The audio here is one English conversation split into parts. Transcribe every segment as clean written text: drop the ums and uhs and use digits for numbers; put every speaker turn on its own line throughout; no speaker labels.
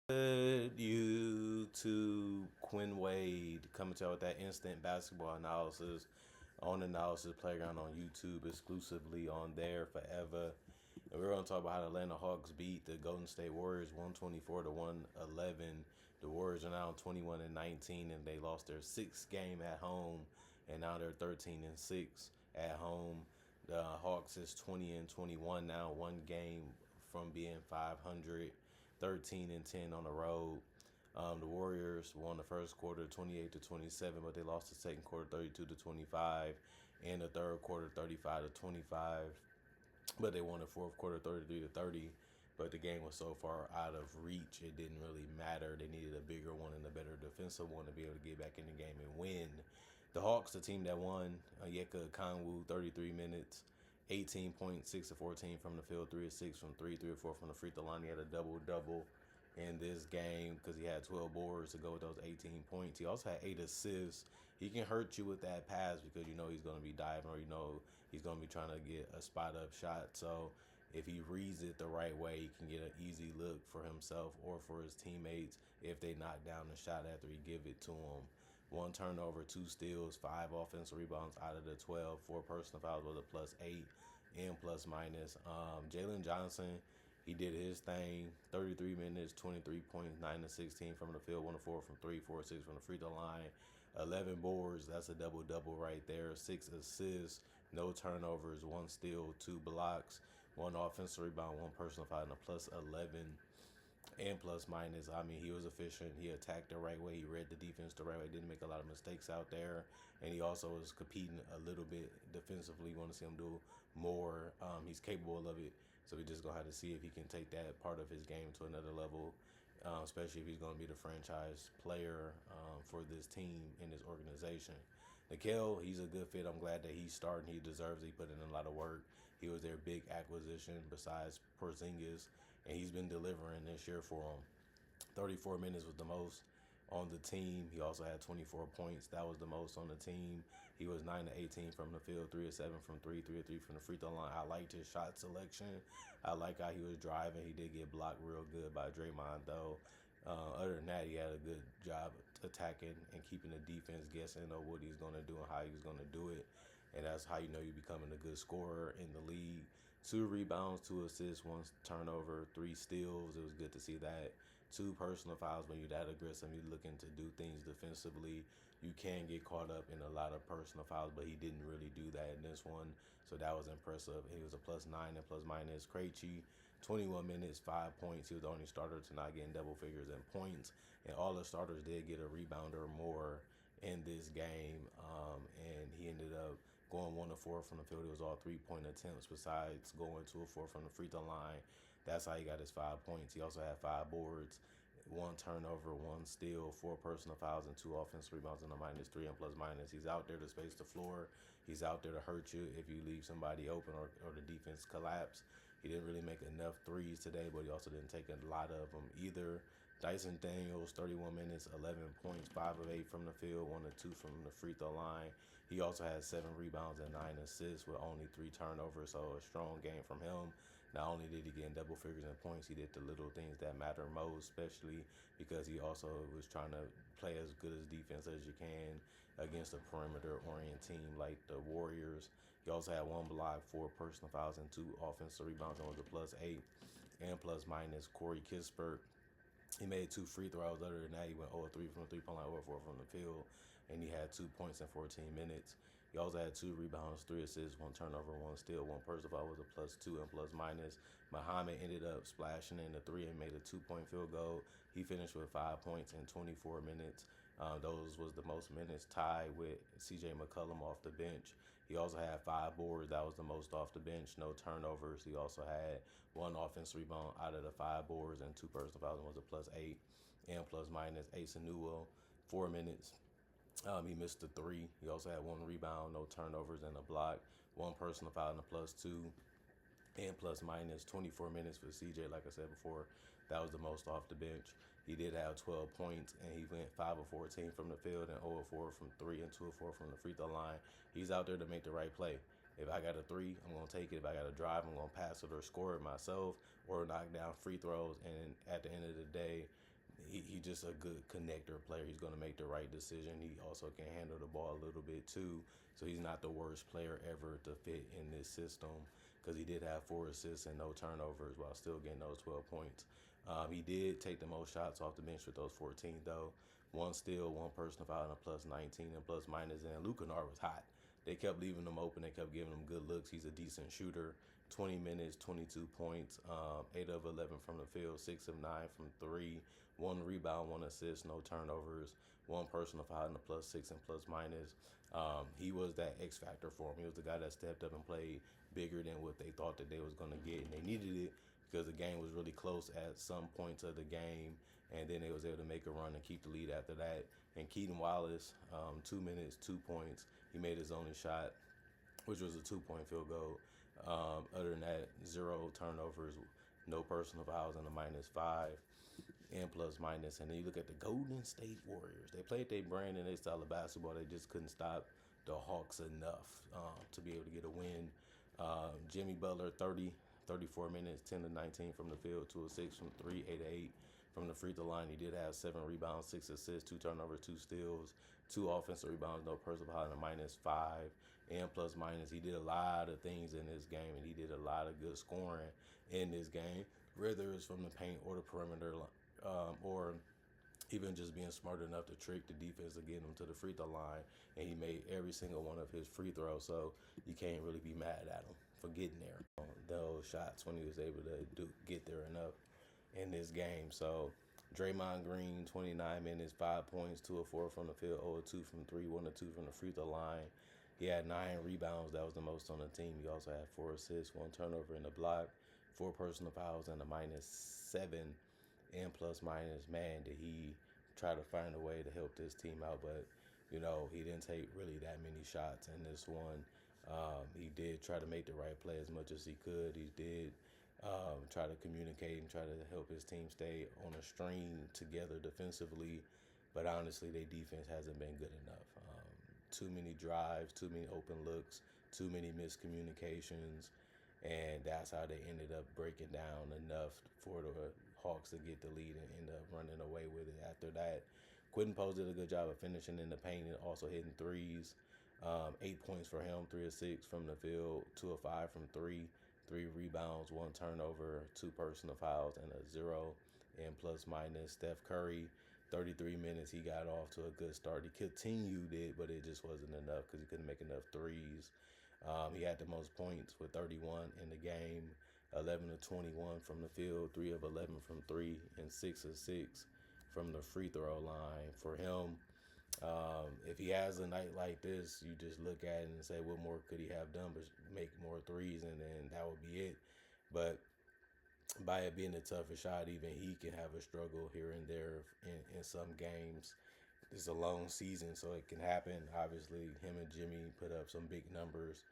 Good YouTube, Quinn Wade coming to you with that instant basketball analysis on Analysis Playground on YouTube, exclusively on there forever. And we're going to talk about how the Atlanta Hawks beat the Golden State Warriors 124 to 111. The Warriors are now 21 and 19, and they lost their sixth game at home, and now they're 13 and 6 at home. The Hawks is 20 and 21 now, one game from being 500. 13 and 10 on the road. The Warriors won the first quarter 28 to 27, but they lost the second quarter 32 to 25, and the third quarter 35 to 25. But they won the fourth quarter 33 to 30. But the game was so far out of reach, it didn't really matter. They needed a bigger one and a better defensive one to be able to get back in the game and win. The Hawks, the team that won, Yeka Konwu, 33 minutes, 18 points, 6 to 14 from the field, 3 to 6 from 3 or 4 from the free throw line. He had a double-double in this game because he had 12 boards to go with those 18 points. He also had 8 assists. He can hurt you with that pass because you know he's going to be diving, or you know he's going to be trying to get a spot-up shot. So if he reads it the right way, he can get an easy look for himself or for his teammates if they knock down the shot after he give it to him. 1 turnover, 2 steals, 5 offensive rebounds out of the 12, 4 personal fouls with a +8 and plus minus. Jalen Johnson, he did his thing. 33 minutes, 23 points, 9 to 16 from the field, 1 to 4 from 3, 4 to 6 from the free throw line. 11 boards, that's a double-double right there. 6 assists, no turnovers, 1 steal, 2 blocks, 1 offensive rebound, 1 personal foul, and a +11 and plus minus. I mean, he was efficient. He attacked the right way. He read the defense the right way. Didn't make a lot of mistakes out there. And he also was competing a little bit defensively. You want to see him do more. He's capable of it. So we just going to have to see if he can take that part of his game to another level, especially if he's going to be the franchise player for this team in this organization. Nickeil, he's a good fit. I'm glad that he's starting. He deserves it. He put in a lot of work. He was their big acquisition besides Porzingis, and he's been delivering this year for them. 34 minutes was the most on the team. He also had 24 points. That was the most on the team. He was 9 to 18 from the field, 3 to 7 from 3, 3 to 3 from the free throw line. I liked his shot selection. I like how he was driving. He did get blocked real good by Draymond, though. Other than that, he had a good job attacking and keeping the defense guessing on what he's going to do and how he's going to do it. And that's how you know you're becoming a good scorer in the league. 2 rebounds, 2 assists, 1 turnover, 3 steals. It was good to see that. 2 personal fouls. When you're that aggressive, you're looking to do things defensively, you can get caught up in a lot of personal fouls, but he didn't really do that in this one. So that was impressive. He was a +9 and plus minus. Krejci, 21 minutes, 5 points. He was the only starter to not get in double figures in points. And all the starters did get a rebound or more in this game. And he ended up going 1 to 4 from the field. It was all 3-point attempts besides going 2 or 4 from the free throw line. That's how he got his 5 points. He also had 5 boards, 1 turnover, 1 steal, 4 personal fouls, and 2 offensive rebounds and a -3 and plus minus. He's out there to space the floor. He's out there to hurt you if you leave somebody open or the defense collapse. He didn't really make enough threes today, but he also didn't take a lot of them either. Dyson Daniels, 31 minutes, 11 points, 5 of 8 from the field, 1 of 2 from the free throw line. He also had 7 rebounds and 9 assists with only 3 turnovers, so a strong game from him. Not only did he get in double figures in points, he did the little things that matter most, especially because he also was trying to play as good as defense as you can against a perimeter-oriented team like the Warriors. He also had 1 block, 4 personal fouls, and 2 offensive rebounds, and was a +8 and plus minus. Corey Kispert, he made 2 free throws. Other than that, he went 0-3 from the three-point line, 0-4 from the field, and he had 2 points in 14 minutes. He also had 2 rebounds, 3 assists, 1 turnover, 1 steal, 1 personal foul was a +2 and plus minus. Muhammad ended up splashing in the 3 and made a 2-point field goal. He finished with 5 points in 24 minutes. Those was the most minutes, tied with C.J. McCollum off the bench. He also had 5 boards. That was the most off the bench. No turnovers. He also had 1 offensive rebound out of the 5 boards and 2 personal fouls, and was a +8 and plus minus. Asa Newell, 4 minutes. He missed the 3. He also had 1 rebound, no turnovers, and a block. 1 personal foul and a +2 and plus minus. 24 minutes for CJ. Like I said before, that was the most off the bench. He did have 12 points, and he went 5 of 14 from the field and 0 of 4 from 3 and 2 of 4 from the free throw line. He's out there to make the right play. If I got a 3, I'm going to take it. If I got a drive, I'm going to pass it or score it myself or knock down free throws. And at the end of the day, He's just a good connector player. He's going to make the right decision. He also can handle the ball a little bit too. So he's not the worst player ever to fit in this system because he did have 4 assists and no turnovers while still getting those 12 points. He did take the most shots off the bench with those 14 though. 1 steal, 1 personal foul, and a plus 19 and plus minus. And Luke Kennard was hot. They kept leaving him open. They kept giving him good looks. He's a decent shooter. 20 minutes, 22 points, 8 of 11 from the field, 6 of 9 from 3, 1 rebound, 1 assist, no turnovers, 1 personal foul, and a plus 6 and plus minus. He was that X factor for him. He was the guy that stepped up and played bigger than what they thought that they was going to get, and they needed it because the game was really close at some points of the game, and then they was able to make a run and keep the lead after that. And Keaton Wallace, 2 minutes, 2 points. He made his only shot, which was a 2-point field goal. Other than that, 0 turnovers, no personal fouls, and a -5 and plus minus. And then you look at the Golden State Warriors. They played their brand and their style of basketball. They just couldn't stop the Hawks enough to be able to get a win. Jimmy Butler, 34 minutes, 10 to 19 from the field, 2 of 6 from 3, 8 of 8 from the free throw line. He did have 7 rebounds, 6 assists, 2 turnovers, 2 steals, 2 offensive rebounds, no personal foul, and a -5 and plus minus. He did a lot of things in this game, and he did a lot of good scoring in this game, whether it's from the paint or the perimeter, or even just being smart enough to trick the defense to get him to the free throw line. And he made every single one of his free throws, so you can't really be mad at him for getting there. Those shots when he was able to get there enough in this game. So Draymond Green, 29 minutes, 5 points, 2 of 4 from the field, 0 of 2 from 3, 1 of 2 from the free throw line. He had 9 rebounds. That was the most on the team. He also had 4 assists, 1 turnover in the block, 4 personal fouls, and a -7 and plus minus. Man, did he try to find a way to help this team out, but he didn't take really that many shots in this one. He did try to make the right play as much as he could. He did try to communicate and try to help his team stay on a string together defensively, but honestly, their defense hasn't been good enough. Too many drives, too many open looks, too many miscommunications, and that's how they ended up breaking down enough for the Hawks to get the lead and end up running away with it. After that, Quentin Post did a good job of finishing in the paint and also hitting threes. 8 points for him, 3 of 6 from the field, 2 of 5 from 3, 3 rebounds, 1 turnover, 2 personal fouls, and a 0 and plus minus. Steph Curry, 33 minutes, he got off to a good start. He continued it, but it just wasn't enough because he couldn't make enough threes. He had the most points with 31 in the game, 11 of 21 from the field, 3 of 11 from 3, and 6 of 6 from the free throw line. For him, if he has a night like this, you just look at it and say, what more could he have done but make more threes, and then that would be it. But by it being a tougher shot, even he can have a struggle here and there in some games. It's a long season, so it can happen. Obviously, him and Jimmy put up some big numbers,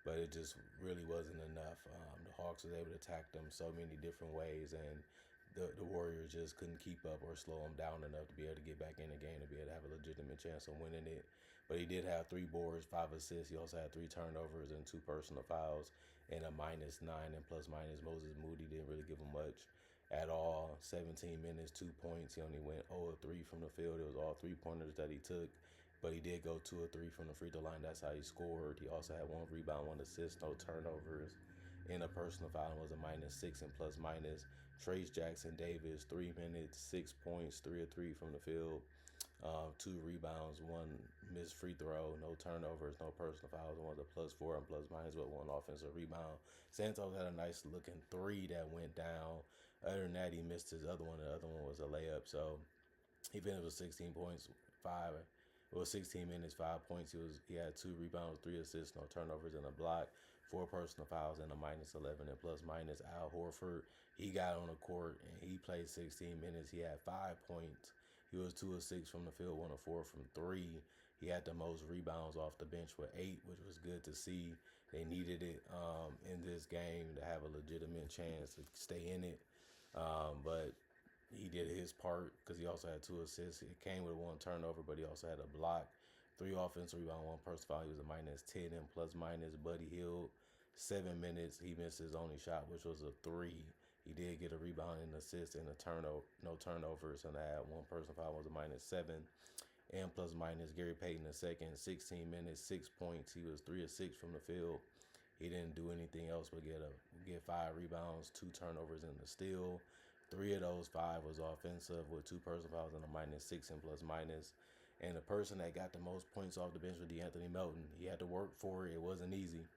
but it just really wasn't enough. The Hawks was able to attack them so many different ways, and the Warriors just couldn't keep up or slow them down enough to be able to get back in the game to be able to have a legitimate chance of winning it. But he did have 3 boards, 5 assists. He also had 3 turnovers and 2 personal fouls and a -9 and plus minus. Moses Moody didn't really give him much at all. 17 minutes, 2 points. He only went 0 of 3 from the field. It was all 3-pointers that he took, but he did go 2 of 3 from the free throw line. That's how he scored. He also had 1 rebound, 1 assist, no turnovers, and a personal foul was a -6 and plus minus. Trace Jackson Davis, 3 minutes, 6 points, 3 of 3 from the field, 2 rebounds, 1 missed free throw, no turnovers, no personal fouls, and was a +4 and plus minus with 1 offensive rebound. Santos had a nice looking 3 that went down. Other than that, he missed his other one. The other one was a layup. So he finished with 16 points, 5. It was 16 minutes, 5 points. He had 2 rebounds, 3 assists, no turnovers, and a block, 4 personal fouls, and a -11 and plus minus. Al Horford, he got on the court and he played 16 minutes. He had 5 points. He was 2 of 6 from the field, 1 of 4 from 3. He had the most rebounds off the bench with 8, which was good to see. They needed it in this game to have a legitimate chance to stay in it. But he did his part because he also had 2 assists. It came with 1 turnover, but he also had a block, 3 offensive rebound, 1 personal foul. He was a -10 and plus minus. Buddy Hield, 7 minutes. He missed his only shot, which was a 3. He did get a rebound and assist and a turnover, no turnovers, and I had one personal foul was a -7. And plus minus Gary Payton the second, 16 minutes, 6 points. He was 3 of 6 from the field. He didn't do anything else but get 5 rebounds, 2 turnovers, and a steal. 3 of those 5 was offensive with 2 personal fouls and a -6 and plus minus. And the person that got the most points off the bench was DeAnthony Melton. He had to work for it. It wasn't easy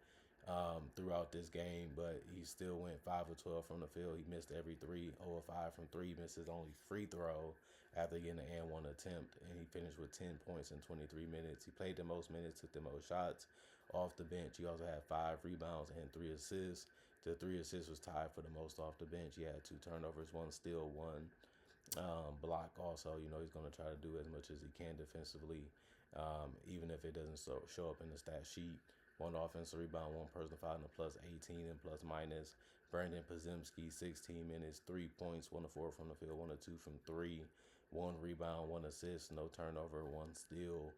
throughout this game, but he still went 5 of 12 from the field. He missed every three, 0 of 5 from three, missed his only free throw after getting an and one attempt, and he finished with 10 points in 23 minutes. He played the most minutes, took the most shots off the bench. He also had 5 rebounds and 3 assists. The 3 assists was tied for the most off the bench. He had 2 turnovers, 1 steal, 1 block. Also, he's going to try to do as much as he can defensively, even if it doesn't show up in the stat sheet. 1 offensive rebound, 1 personal foul, and a plus 18 and plus minus. Brandon Podziemski, 16 minutes, 3 points, 1 of 4 from the field, 1 of 2 from three, 1 rebound, 1 assist, no turnover, 1 steal.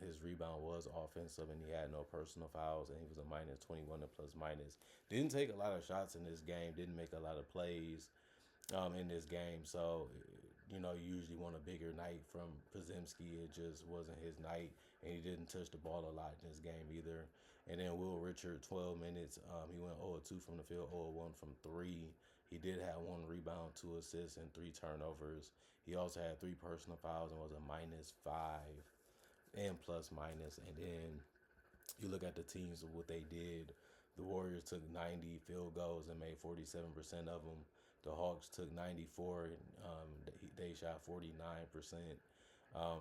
His rebound was offensive, and he had no personal fouls, and he was a -21 and plus minus. Didn't take a lot of shots in this game. Didn't make a lot of plays in this game. So, you usually want a bigger night from Podziemski. It just wasn't his night, and he didn't touch the ball a lot in this game either. And then Will Richard, 12 minutes. He went 0 of 2 from the field, 0 of 1 from three. He did have 1 rebound, 2 assists, and 3 turnovers. He also had 3 personal fouls and was a -5 and plus minus. And then you look at the teams of what they did. The Warriors took 90 field goals and made 47% of them. The Hawks took 94 and they shot 49%.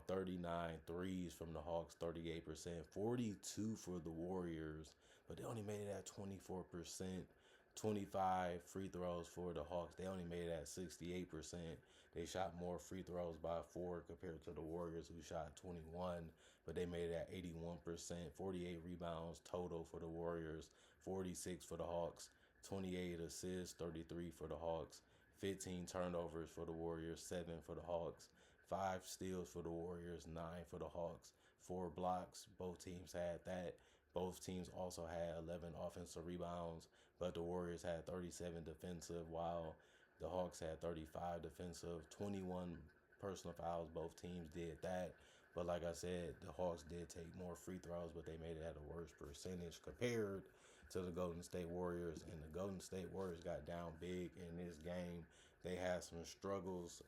39 threes from the Hawks, 38%. 42 for the Warriors, but they only made it at 24%. 25 free throws for the Hawks. They only made it at 68%. They shot more free throws by 4 compared to the Warriors, who shot 21, but they made it at 81%. 48 rebounds total for the Warriors, 46 for the Hawks. 28 assists, 33 for the Hawks. 15 turnovers for the Warriors, 7 for the Hawks. 5 steals for the Warriors, 9 for the Hawks. 4 blocks. Both teams had that. Both teams also had 11 offensive rebounds, but the Warriors had 37 defensive, while the Hawks had 35 defensive. 21 personal fouls. Both teams did that. But like I said, the Hawks did take more free throws, but they made it at a worse percentage compared to the Golden State Warriors. And the Golden State Warriors got down big in this game. They had some struggles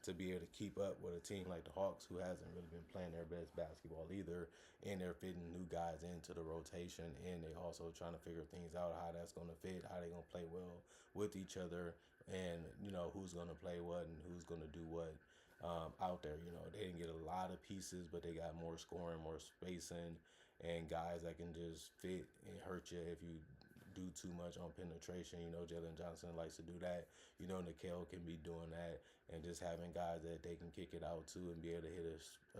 to be able to keep up with a team like the Hawks, who hasn't really been playing their best basketball either. And they're fitting new guys into the rotation, and they also trying to figure things out, how that's going to fit, how they're going to play well with each other, and who's going to play what and who's going to do what out there. They didn't get a lot of pieces, but they got more scoring, more spacing, and guys that can just fit and hurt you if you do too much on penetration. Jalen Johnson likes to do that. Nickeil can be doing that, and just having guys that they can kick it out to and be able to hit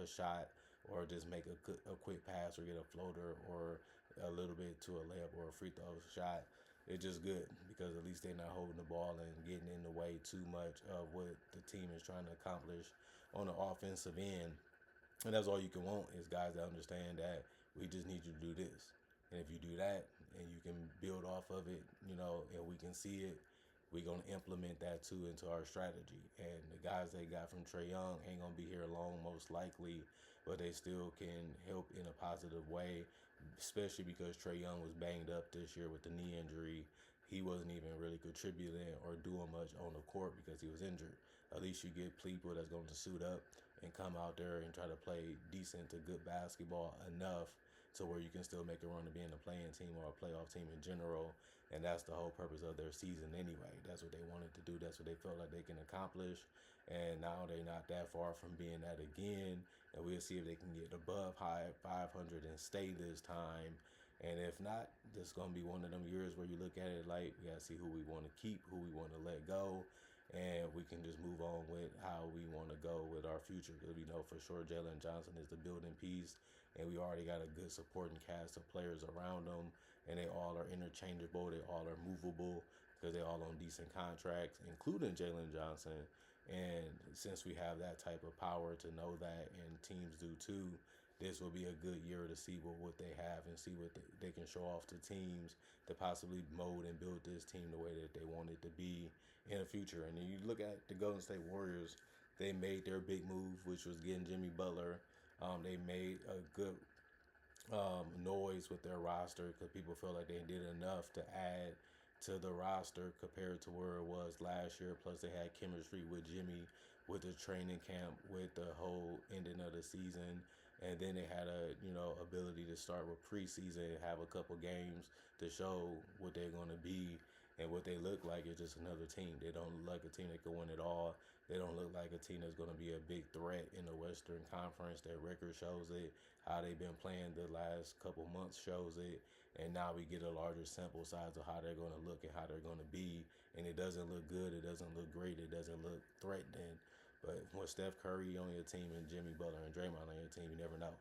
a shot, or just make a quick pass, or get a floater, or a little bit to a layup or a free throw shot. It's just good because at least they're not holding the ball and getting in the way too much of what the team is trying to accomplish on the offensive end. And that's all you can want, is guys that understand that we just need you to do this. And if you do that and you can build off of it, and we can see it, we're going to implement that too into our strategy. And the guys they got from Trae Young ain't going to be here long, most likely, but they still can help in a positive way, especially because Trae Young was banged up this year with the knee injury. He wasn't even really contributing or doing much on the court because he was injured. At least you get people that's going to suit up and come out there and try to play decent to good basketball enough to where you can still make a run to being a playing team or a playoff team in general. And that's the whole purpose of their season anyway. That's what they wanted to do. That's what they felt like they can accomplish. And now they're not that far from being that again. And we'll see if they can get above high 500 and stay this time. And if not, this is going to be one of them years where you look at it like, we got to see who we want to keep, who we want to let go. And we can just move on with how we want to go with our future. Because we know for sure Jalen Johnson is the building piece. And we already got a good supporting cast of players around them. And they all are interchangeable. They all are movable because they're all on decent contracts, including Jalen Johnson. And since we have that type of power to know that, and teams do too, this will be a good year to see what they have and see what they can show off to teams to possibly mold and build this team the way that they want it to be in the future. And then you look at the Golden State Warriors, they made their big move, which was getting Jimmy Butler. They made a good noise with their roster because people feel like they did enough to add to the roster compared to where it was last year. Plus, they had chemistry with Jimmy, with the training camp, with the whole ending of the season, and then they had a ability to start with preseason, have a couple games to show what they're going to be and what they look like. It's just another team. They don't look like a team that can win it all. They don't look like a team that's going to be a big threat in the Western Conference. Their record shows it. How they've been playing the last couple months shows it. And now we get a larger sample size of how they're going to look and how they're going to be. And it doesn't look good. It doesn't look great. It doesn't look threatening. But with Steph Curry on your team and Jimmy Butler and Draymond on your team, you never know.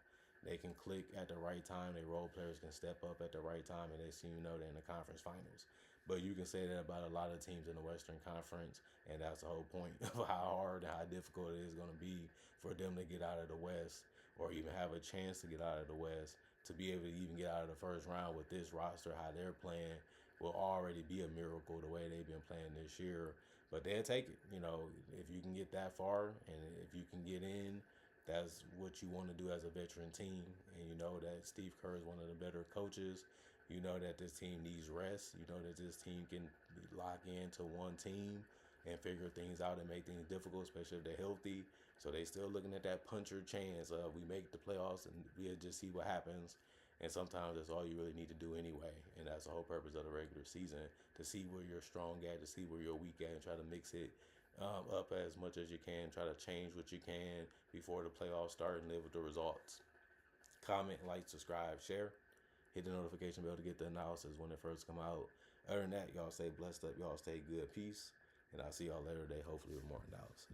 They can click at the right time. Their role players can step up at the right time, and they seem they're in the conference finals. But you can say that about a lot of teams in the Western Conference, and that's the whole point of how hard and how difficult it is going to be for them to get out of the West or even have a chance to get out of the West. To be able to even get out of the first round with this roster, how they're playing, will already be a miracle the way they've been playing this year. But they'll take it. If you can get that far and if you can get in, that's what you want to do as a veteran team. And you know that Steve Kerr is one of the better coaches. You know that this team needs rest. You know that this team can lock into one team and figure things out and make things difficult, especially if they're healthy. So they still looking at that puncher chance of we make the playoffs and we'll just see what happens. And sometimes that's all you really need to do anyway. And that's the whole purpose of the regular season, to see where you're strong at, to see where you're weak at, and try to mix it up as much as you can. Try to change what you can before the playoffs start and live with the results. Comment, like, subscribe, share. Hit the notification bell to get the analysis when it first come out. Other than that, y'all stay blessed up. Y'all stay good. Peace. And I'll see y'all later today, hopefully with more analysis.